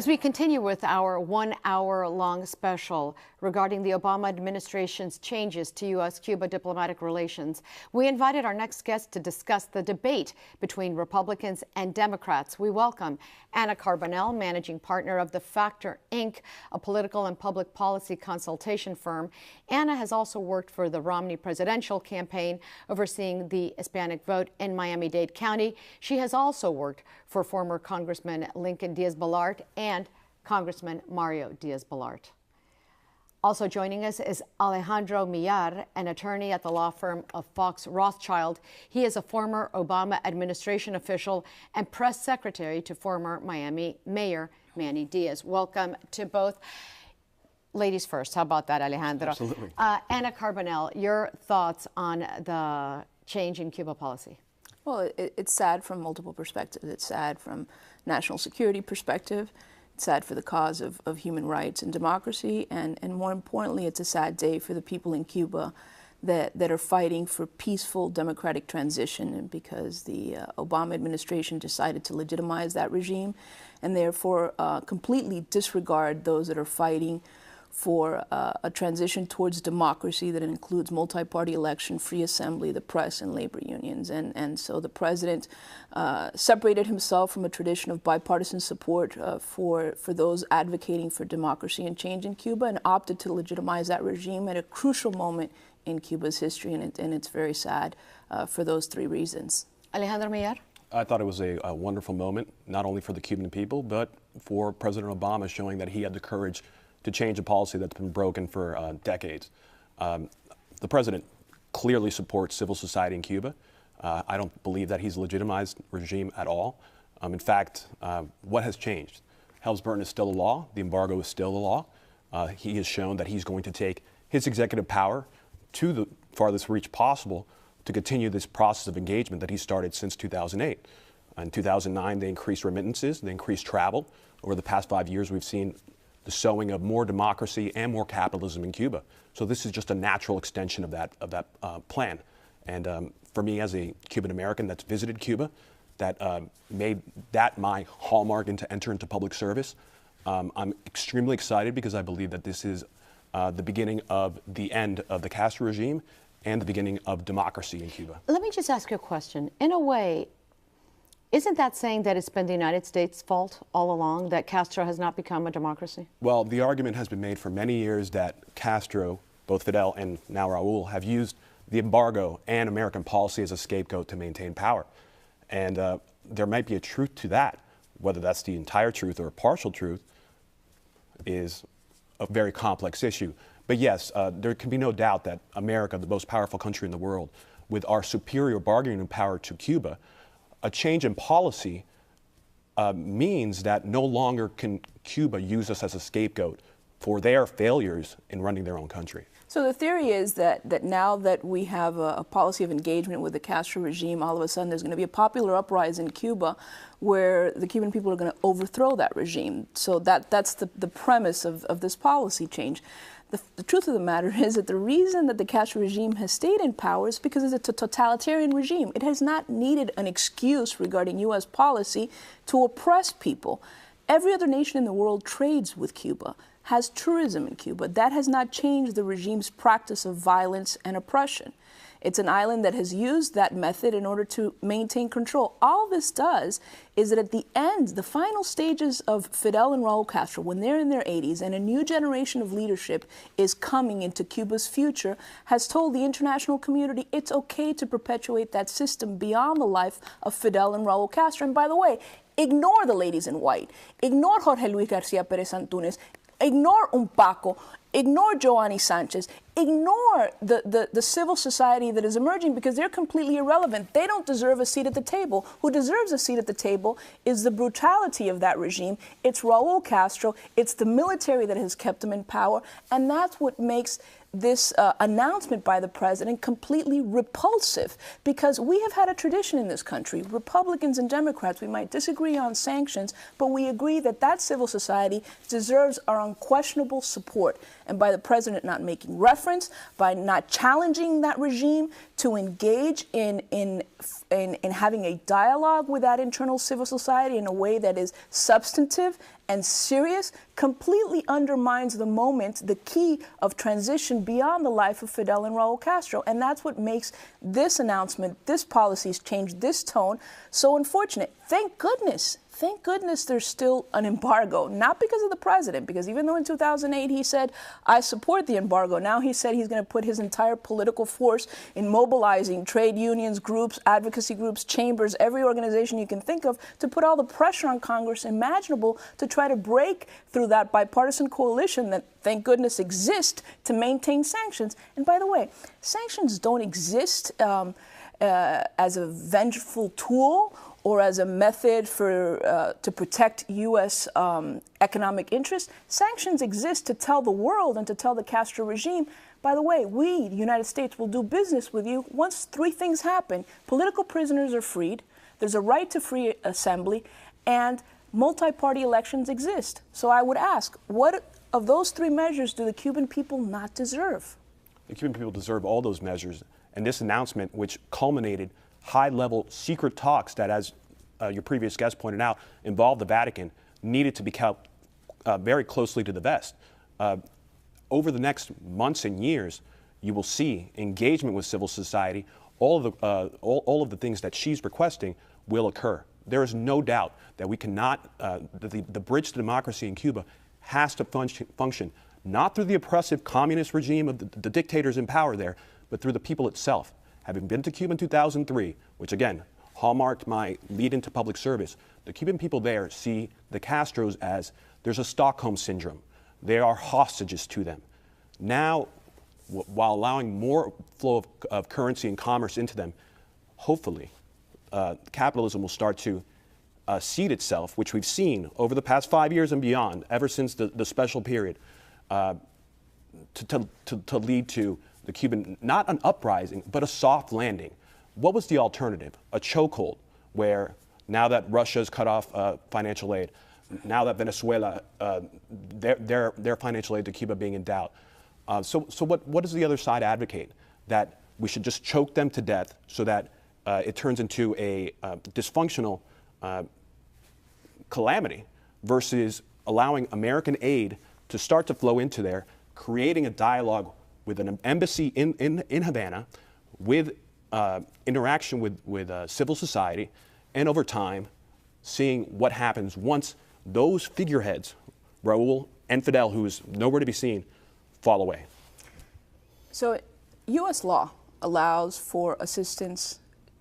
As we continue with our 1 hour long special regarding the Obama administration's changes to U.S.-Cuba diplomatic relations, we invited our next guest to discuss the debate between Republicans and Democrats. We welcome Anna Carbonell, managing partner of The Factor, Inc., a political and public policy consultation firm. Anna has also worked for the Romney presidential campaign, overseeing the Hispanic vote in Miami-Dade County. She has also worked for former Congressman Lincoln Diaz-Balart and Congressman Mario Diaz-Balart. Also joining us is Alejandro Millar, an attorney at the law firm of Fox Rothschild. He is a former Obama administration official and press secretary to former Miami Mayor Manny Diaz. Welcome to both. Ladies first. How about that, Alejandro? Absolutely. Anna Carbonell, your thoughts on the change in Cuba policy? Well, it's sad from multiple perspectives. It's sad from national security perspective. It's sad for the cause of human rights and democracy. And more importantly, it's a sad day for the people in Cuba that are fighting for peaceful democratic transition, and because the Obama administration decided to legitimize that regime and therefore completely disregard those that are fighting for a transition towards democracy that includes multi-party election, free assembly, the press, and labor unions. And so the president separated himself from a tradition of bipartisan support for those advocating for democracy and change in Cuba, and opted to legitimize that regime at a crucial moment in Cuba's history, and it's very sad for those three reasons. Alejandro Millar? I thought it was a wonderful moment, not only for the Cuban people, but for President Obama, showing that he had the courage to change a policy that's been broken for decades. The president clearly supports civil society in Cuba. I don't believe that he's legitimized regime at all. In fact, what has changed? Helms-Burton is still a law. The embargo is still a law. He has shown that he's going to take his executive power to the farthest reach possible to continue this process of engagement that he started since 2008. In 2009, they increased remittances, they increased travel. Over the past 5 years, we've seen the sowing of more democracy and more capitalism in Cuba. So this is just a natural extension of that plan. And for me, as a Cuban American that's visited Cuba, that made that my hallmark to enter into public service, I'm extremely excited because I believe that this is the beginning of the end of the Castro regime and the beginning of democracy in Cuba. Let me just ask you a question. In a way, isn't that saying that it's been the United States' fault all along, that Castro has not become a democracy? Well, the argument has been made for many years that Castro, both Fidel and now Raul, have used the embargo and American policy as a scapegoat to maintain power. And there might be a truth to that. Whether that's the entire truth or a partial truth is a very complex issue. But yes, there can be no doubt that America, the most powerful country in the world, with our superior bargaining power to Cuba, a change in policy means that no longer can Cuba use us as a scapegoat for their failures in running their own country. So the theory is that now that we have a policy of engagement with the Castro regime, all of a sudden there's going to be a popular uprising in Cuba where the Cuban people are going to overthrow that regime. So that's the premise of this policy change. The truth of the matter is that the reason that the Castro regime has stayed in power is because it's a totalitarian regime. It has not needed an excuse regarding U.S. policy to oppress people. Every other nation in the world trades with Cuba, has tourism in Cuba. That has not changed the regime's practice of violence and oppression. It's an island that has used that method in order to maintain control. All this does is that at the end, the final stages of Fidel and Raul Castro, when they're in their 80s and a new generation of leadership is coming into Cuba's future, has told the international community it's okay to perpetuate that system beyond the life of Fidel and Raul Castro. And by the way, ignore the ladies in white, ignore Jorge Luis García Pérez Antunes, ignore Paco, ignore Joanny Sanchez, ignore the civil society that is emerging because they're completely irrelevant. They don't deserve a seat at the table. Who deserves a seat at the table is the brutality of that regime. It's Raul Castro. It's the military that has kept them in power. And that's what makes this announcement by the president completely repulsive, because we have had a tradition in this country. Republicans and Democrats, we might disagree on sanctions, but we agree that that civil society deserves our unquestionable support. and by the president not making reference, by not challenging that regime to engage in having a dialogue with that internal civil society in a way that is substantive and serious, completely undermines the moment, the key of transition beyond the life of Fidel and Raul Castro. And that's what makes this announcement, this policy's change, this tone so unfortunate. Thank goodness there's still an embargo, not because of the president, because even though in 2008 he said, I support the embargo, now he said he's going to put his entire political force in mobilizing trade unions, groups, advocacy groups, chambers, every organization you can think of, to put all the pressure on Congress imaginable to try to break through that bipartisan coalition that, thank goodness, exists to maintain sanctions. And by the way, sanctions don't exist as a vengeful tool or as a method to protect U.S. Economic interests. Sanctions exist to tell the world and to tell the Castro regime, by the way, we, the United States, will do business with you once three things happen. Political prisoners are freed, there's a right to free assembly, and multi-party elections exist. So I would ask, what of those three measures do the Cuban people not deserve? The Cuban people deserve all those measures. And this announcement, which culminated high-level secret talks that, as your previous guest pointed out, involved the Vatican, needed to be kept very closely to the vest. Over the next months and years, you will see engagement with civil society. All of the things that she's requesting will occur. There is no doubt that we cannot, the bridge to democracy in Cuba has to function not through the oppressive communist regime of the dictators in power there, but through the people itself. Having been to Cuba in 2003, which again, hallmarked my lead into public service, the Cuban people there see the Castros as there's a Stockholm syndrome. They are hostages to them. Now, while allowing more flow of currency and commerce into them, hopefully, capitalism will start to seed itself, which we've seen over the past 5 years and beyond, ever since the special period, to lead to the Cuban, not an uprising, but a soft landing. What was the alternative? A chokehold, where now that Russia's cut off financial aid, now that Venezuela, their financial aid to Cuba being in doubt. So what does the other side advocate? That we should just choke them to death so that it turns into a dysfunctional calamity, versus allowing American aid to start to flow into there, creating a dialogue with an embassy in Havana, with interaction with civil society, and over time, seeing what happens once those figureheads, Raul and Fidel, who is nowhere to be seen, fall away. So U.S. law allows for assistance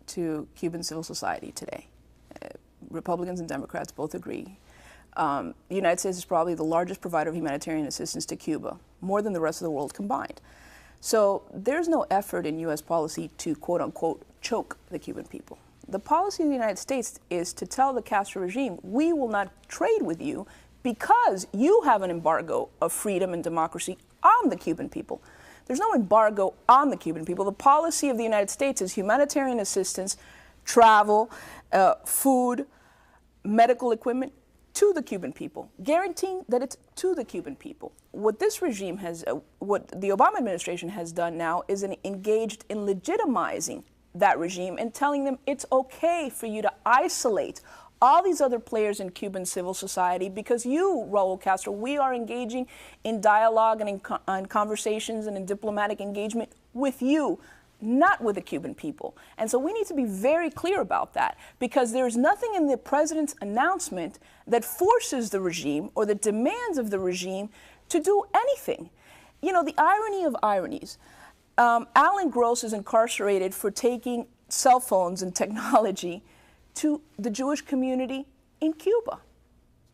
to Cuban civil society today. Republicans and Democrats both agree. The United States is probably the largest provider of humanitarian assistance to Cuba, more than the rest of the world combined. So there's no effort in U.S. policy to, quote unquote, choke the Cuban people. The policy of the United States is to tell the Castro regime, we will not trade with you because you have an embargo of freedom and democracy on the Cuban people. There's no embargo on the Cuban people. The policy of the United States is humanitarian assistance, travel, food, medical equipment to the Cuban people, guaranteeing that it's to the Cuban people. What this regime has, what the Obama administration has done now is engaged in legitimizing that regime and telling them it's okay for you to isolate all these other players in Cuban civil society because you, Raul Castro, we are engaging in dialogue and in conversations and in diplomatic engagement with you, not with the Cuban people. And so we need to be very clear about that, because there is nothing in the president's announcement that forces the regime or that demands of the regime to do anything. You know, the irony of ironies. Alan Gross is incarcerated for taking cell phones and technology to the Jewish community in Cuba.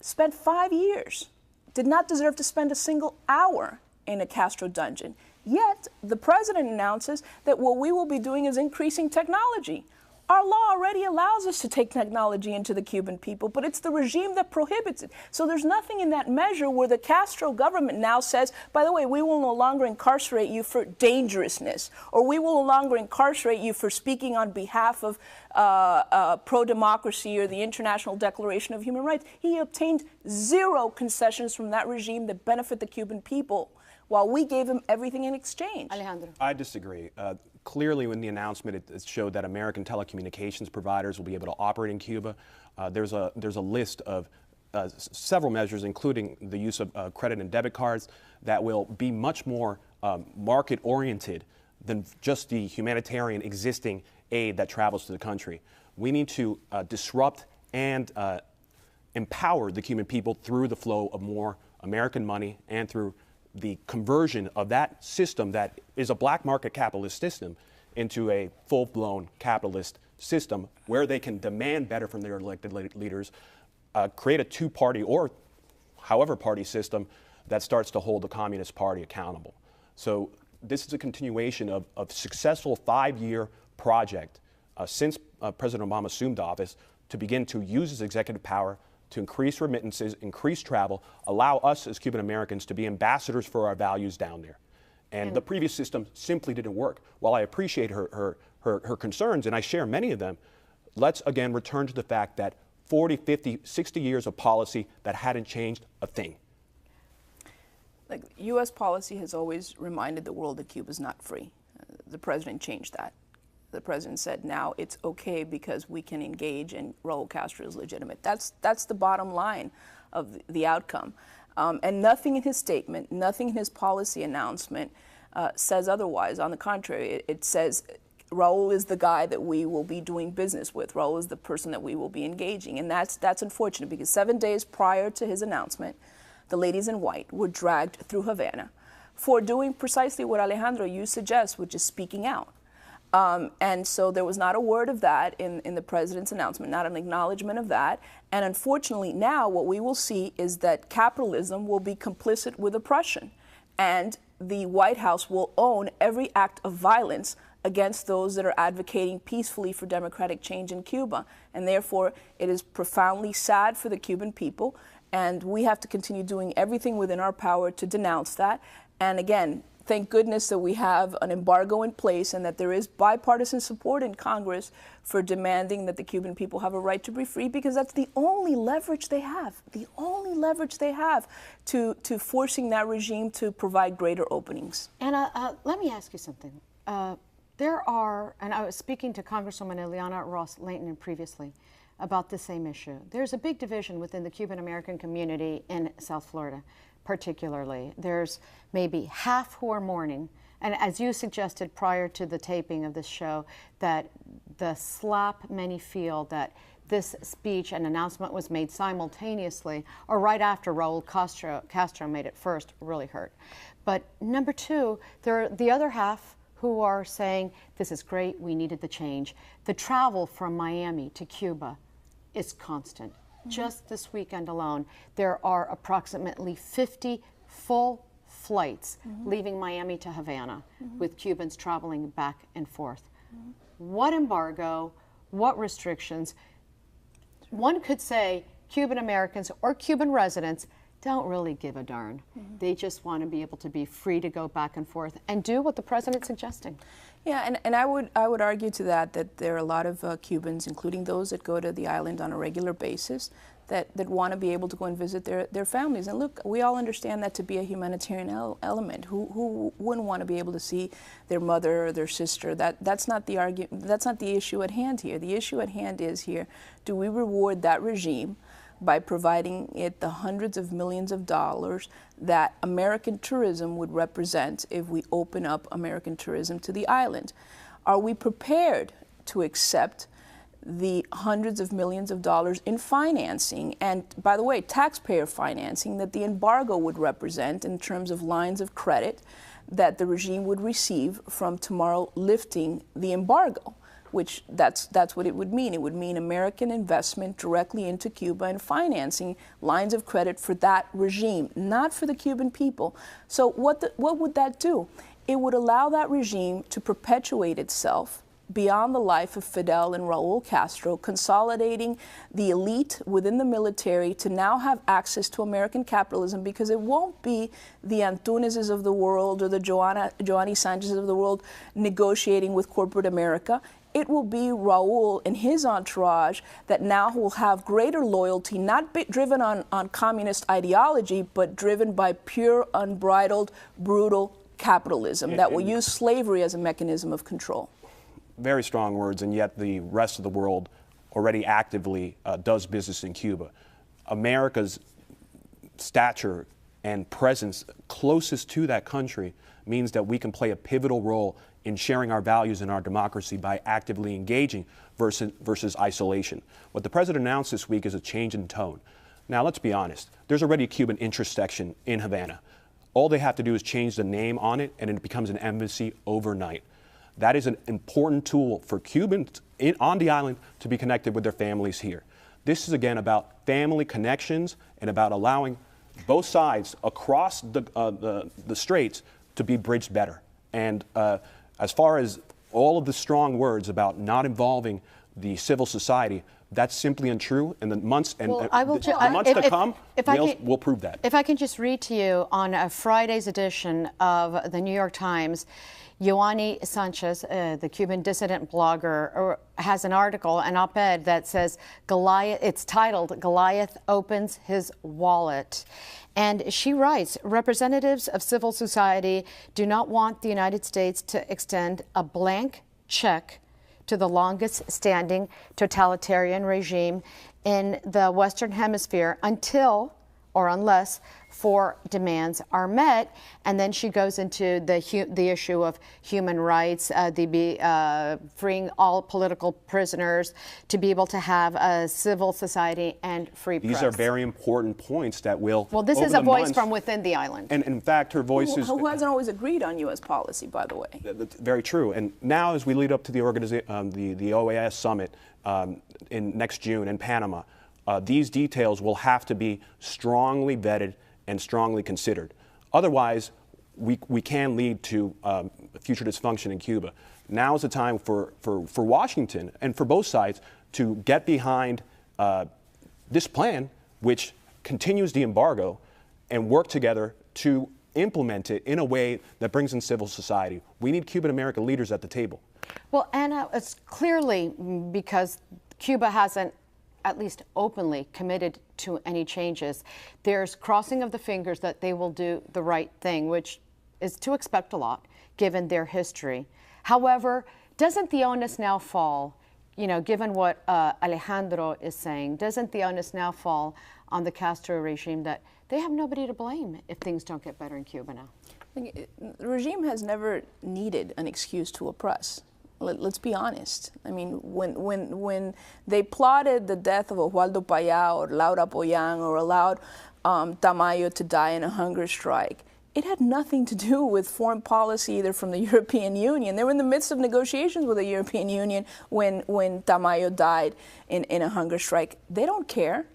Spent 5 years. Did not deserve to spend a single hour in a Castro dungeon. Yet, the president announces that what we will be doing is increasing technology. Our law already allows us to take technology into the Cuban people, but it's the regime that prohibits it. So there's nothing in that measure where the Castro government now says, by the way, we will no longer incarcerate you for dangerousness, or we will no longer incarcerate you for speaking on behalf of pro-democracy or the International Declaration of Human Rights. He obtained zero concessions from that regime that benefit the Cuban people, while we gave him everything in exchange. Alejandro. I disagree. Clearly, in the announcement, it showed that American telecommunications providers will be able to operate in Cuba. There's a list of several measures, including the use of credit and debit cards, that will be much more market-oriented than just the humanitarian existing aid that travels to the country. We need to disrupt and empower the Cuban people through the flow of more American money and through the conversion of that system that is a black market capitalist system into a full-blown capitalist system where they can demand better from their elected leaders, create a two-party or however party system that starts to hold the Communist Party accountable. So this is a continuation of successful 5-year project since President Obama assumed office to begin to use his executive power to increase remittances, increase travel, allow us as Cuban Americans to be ambassadors for our values down there. And the previous system simply didn't work. While I appreciate her concerns, and I share many of them, let's again return to the fact that 40, 50, 60 years of policy that hadn't changed a thing. Like, U.S. policy has always reminded the world that Cuba is not free. The president changed that. The president said now it's okay because we can engage and Raul Castro is legitimate. That's the bottom line of the outcome. And nothing in his statement, nothing in his policy announcement says otherwise. On the contrary, it says Raul is the guy that we will be doing business with. Raul is the person that we will be engaging. And that's unfortunate because 7 days prior to his announcement, the ladies in white were dragged through Havana for doing precisely what Alejandro, you suggest, which is speaking out. And so there was not a word of that in the president's announcement, not an acknowledgement of that. And unfortunately, now what we will see is that capitalism will be complicit with oppression. And the White House will own every act of violence against those that are advocating peacefully for democratic change in Cuba. And therefore, it is profoundly sad for the Cuban people. And we have to continue doing everything within our power to denounce that. And again, thank goodness that we have an embargo in place and that there is bipartisan support in Congress for demanding that the Cuban people have a right to be free, because that's the only leverage they have, to forcing that regime to provide greater openings. Anna, let me ask you something. There are, and I was speaking to Congresswoman Ileana Ross-Layton previously about the same issue. There's a big division within the Cuban-American community in South Florida. Particularly, there's maybe half who are mourning, and as you suggested prior to the taping of this show, that the slap many feel that this speech and announcement was made simultaneously or right after Raul Castro made it first really hurt. But number two, there are the other half who are saying this is great, we needed the change. The travel from Miami to Cuba is constant. Just this weekend alone, there are approximately 50 full flights leaving Miami to Havana with Cubans traveling back and forth. What embargo, what restrictions? One could say Cuban Americans or Cuban residents don't really give a darn. They just want to be able to be free to go back and forth and do what the president's suggesting. Yeah, and I would argue to that there are a lot of Cubans, including those that go to the island on a regular basis, that want to be able to go and visit their families. And look, we all understand that to be a humanitarian element. Who wouldn't want to be able to see their mother or their sister? That's not the argument. That's not the issue at hand here. The issue at hand is here: do we reward that regime by providing it the hundreds of millions of dollars that American tourism would represent if we open up American tourism to the island? Are we prepared to accept the hundreds of millions of dollars in financing, and by the way, taxpayer financing, that the embargo would represent in terms of lines of credit that the regime would receive from tomorrow lifting the embargo? Which that's what it would mean. It would mean American investment directly into Cuba and financing lines of credit for that regime, not for the Cuban people. So what would that do? It would allow that regime to perpetuate itself beyond the life of Fidel and Raul Castro, consolidating the elite within the military to now have access to American capitalism, because it won't be the Antuneses of the world or the Joanny Sanchez's of the world negotiating with corporate America. It will be Raul and his entourage that now will have greater loyalty, not driven on communist ideology, but driven by pure, unbridled, brutal capitalism that will use slavery as a mechanism of control. Very strong words, and yet the rest of the world already actively does business in Cuba. America's stature and presence closest to that country means that we can play a pivotal role in sharing our values and our democracy by actively engaging versus isolation. What the president announced this week is a change in tone. Now, let's be honest. There's already a Cuban interest section in Havana. All they have to do is change the name on it, and it becomes an embassy overnight. That is an important tool for Cubans on the island to be connected with their families here. This is, again, about family connections and about allowing both sides across the straits to be bridged better. And as far as all of the strong words about not involving the civil society, that's simply untrue. And the months to come will prove that. If I can just read to you on Friday's edition of the New York Times, Joanny Sanchez, the Cuban dissident blogger, has an article, an op-ed that says Goliath. It's titled "Goliath Opens His Wallet." And she writes, representatives of civil society do not want the United States to extend a blank check to the longest standing totalitarian regime in the Western Hemisphere until or unless 4 demands are met. And then she goes into the issue of human rights, freeing all political prisoners, to be able to have a civil society and free press. These are very important points that will. Well, this is a voice from within the island. And in fact, her voice is. Who hasn't always agreed on U.S. policy, by the way. That's very true. And now, as we lead up to the OAS summit in next June in Panama, these details will have to be strongly vetted and strongly considered. Otherwise, we can lead to future dysfunction in Cuba. Now is the time for Washington and for both sides to get behind this plan, which continues the embargo, and work together to implement it in a way that brings in civil society. We need Cuban-American leaders at the table. Well, Anna, it's clearly because Cuba hasn't at least openly committed to any changes. There's crossing of the fingers that they will do the right thing, which is to expect a lot given their history. However, doesn't the onus now fall, given what Alejandro is saying, doesn't the onus now fall on the Castro regime that they have nobody to blame if things don't get better in Cuba now? The regime has never needed an excuse to oppress. Let's be honest. I mean, when they plotted the death of Oswaldo Payá or Laura Poyang or allowed Tamayo to die in a hunger strike, it had nothing to do with foreign policy either from the European Union. They were in the midst of negotiations with the European Union when Tamayo died in a hunger strike. They don't care.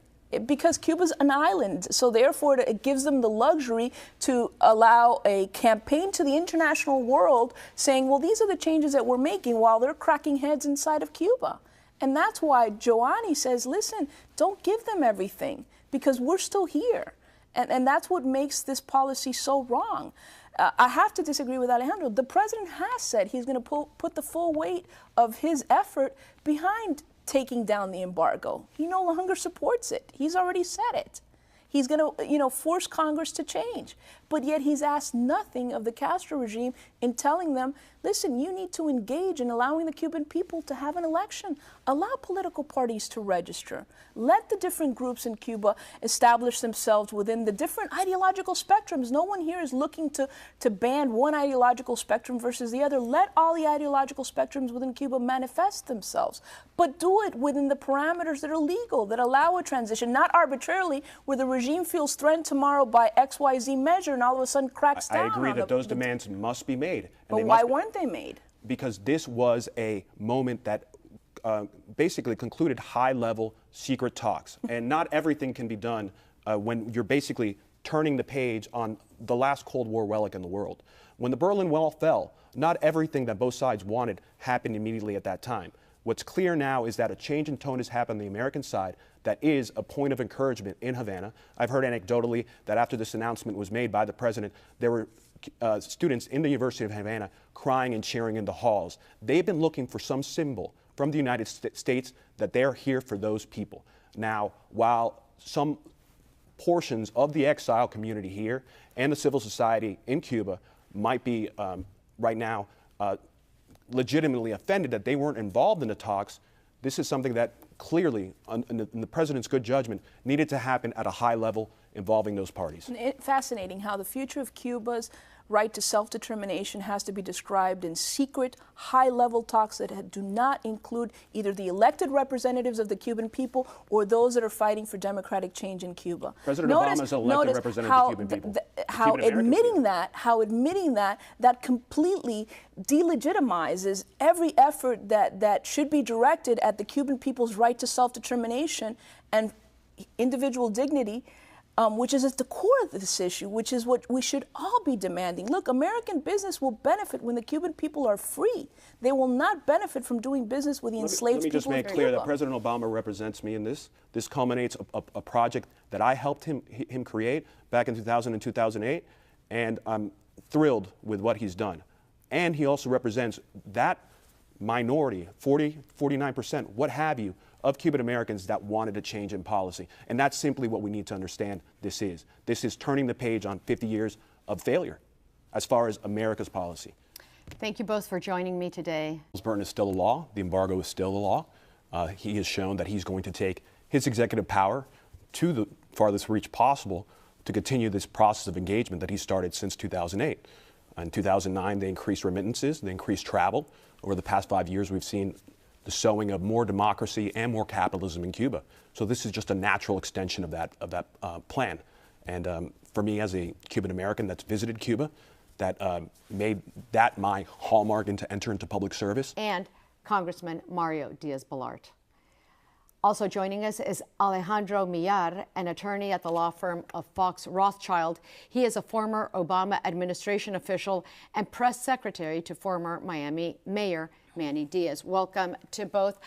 Because Cuba's an island, so therefore it gives them the luxury to allow a campaign to the international world saying, well, these are the changes that we're making while they're cracking heads inside of Cuba. And that's why Joanny says, listen, don't give them everything because we're still here. And that's what makes this policy so wrong. I have to disagree with Alejandro. The president has said he's going to put the full weight of his effort behind taking down the embargo. He no longer supports it. He's already said it. He's going to, force Congress to change. But yet he's asked nothing of the Castro regime in telling them, listen, you need to engage in allowing the Cuban people to have an election. Allow political parties to register. Let the different groups in Cuba establish themselves within the different ideological spectrums. No one here is looking to ban one ideological spectrum versus the other. Let all the ideological spectrums within Cuba manifest themselves. But do it within the parameters that are legal, that allow a transition, not arbitrarily, where the regime feels threatened tomorrow by XYZ measure and all of a sudden cracks down. I agree that those demands must be made. But why weren't they made? Because this was a moment that basically concluded high-level secret talks. And not everything can be done when you're basically turning the page on the last Cold War relic in the world. When the Berlin Wall fell, not everything that both sides wanted happened immediately at that time. What's clear now is that a change in tone has happened on the American side that is a point of encouragement in Havana. I've heard anecdotally that after this announcement was made by the president, there were students in the University of Havana crying and cheering in the halls. They've been looking for some symbol from the United States that they're here for those people. Now, while some portions of the exile community here and the civil society in Cuba might be right now legitimately offended that they weren't involved in the talks, this is something that clearly, in the president's good judgment, needed to happen at a high level involving those parties. Fascinating how the future of Cuba's right to self-determination has to be described in secret, high-level talks that do not include either the elected representatives of the Cuban people or those that are fighting for democratic change in Cuba. President Obama is an elected representative of the Cuban people. How admitting that completely delegitimizes every effort that should be directed at the Cuban people's right to self-determination and individual dignity, which is at the core of this issue, which is what we should all be demanding. Look, American business will benefit when the Cuban people are free. They will not benefit from doing business with the enslaved people. Let me just make clear that President Obama represents me in this. This culminates a project that I helped him create back in 2000 and 2008, and I'm thrilled with what he's done. And he also represents that minority, 49%, what have you, of Cuban Americans that wanted a change in policy. And that's simply what we need to understand this is. This is turning the page on 50 years of failure as far as America's policy. Thank you both for joining me today. Burton is still a law. The embargo is still a law. He has shown that he's going to take his executive power to the farthest reach possible to continue this process of engagement that he started since 2008. In 2009, they increased remittances, they increased travel. Over the past 5 years, we've seen the sowing of more democracy and more capitalism in Cuba. So this is just a natural extension of that plan. And for me, as a Cuban American that's visited Cuba, that made that my hallmark to enter into public service. And Congressman Mario Diaz-Balart. Also joining us is Alejandro Millar, an attorney at the law firm of Fox Rothschild. He is a former Obama administration official and press secretary to former Miami Mayor Manny Diaz. Welcome to both.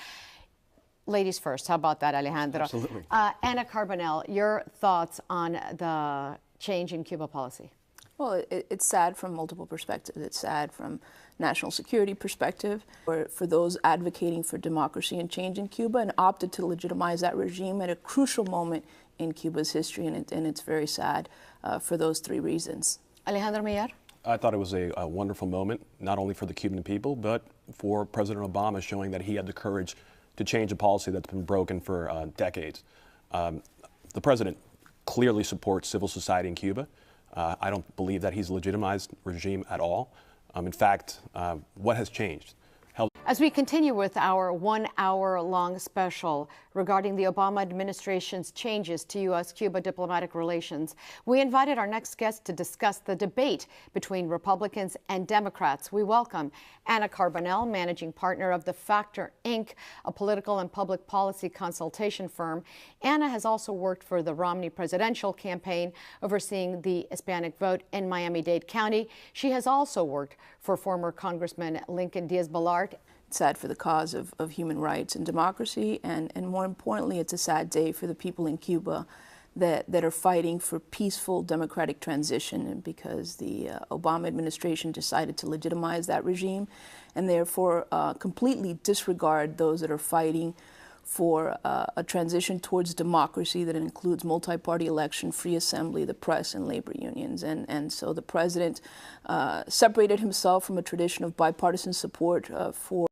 Ladies first. How about that, Alejandro? Absolutely. Ana Carbonell, your thoughts on the change in Cuba policy? Well, it's sad from multiple perspectives. It's sad from national security perspective, for those advocating for democracy and change in Cuba and opted to legitimize that regime at a crucial moment in Cuba's history, and it's very sad for those three reasons. Alejandro Millar? I thought it was a wonderful moment, not only for the Cuban people, but for President Obama, showing that he had the courage to change a policy that's been broken for decades. The president clearly supports civil society in Cuba. I don't believe that he's legitimized regime at all. In fact, what has changed? As we continue with our 1 hour long special regarding the Obama administration's changes to U.S.-Cuba diplomatic relations, we invited our next guest to discuss the debate between Republicans and Democrats. We welcome Ana Carbonell, managing partner of The Factor, Inc., a political and public policy consultation firm. Ana has also worked for the Romney presidential campaign, overseeing the Hispanic vote in Miami-Dade County. She has also worked for former Congressman Lincoln Diaz-Balart. Sad for the cause of human rights and democracy, and more importantly, it's a sad day for the people in Cuba that are fighting for peaceful democratic transition, and because the Obama administration decided to legitimize that regime and therefore completely disregard those that are fighting for a transition towards democracy that includes multi-party election, free assembly, the press, and labor unions. And so the president separated himself from a tradition of bipartisan support for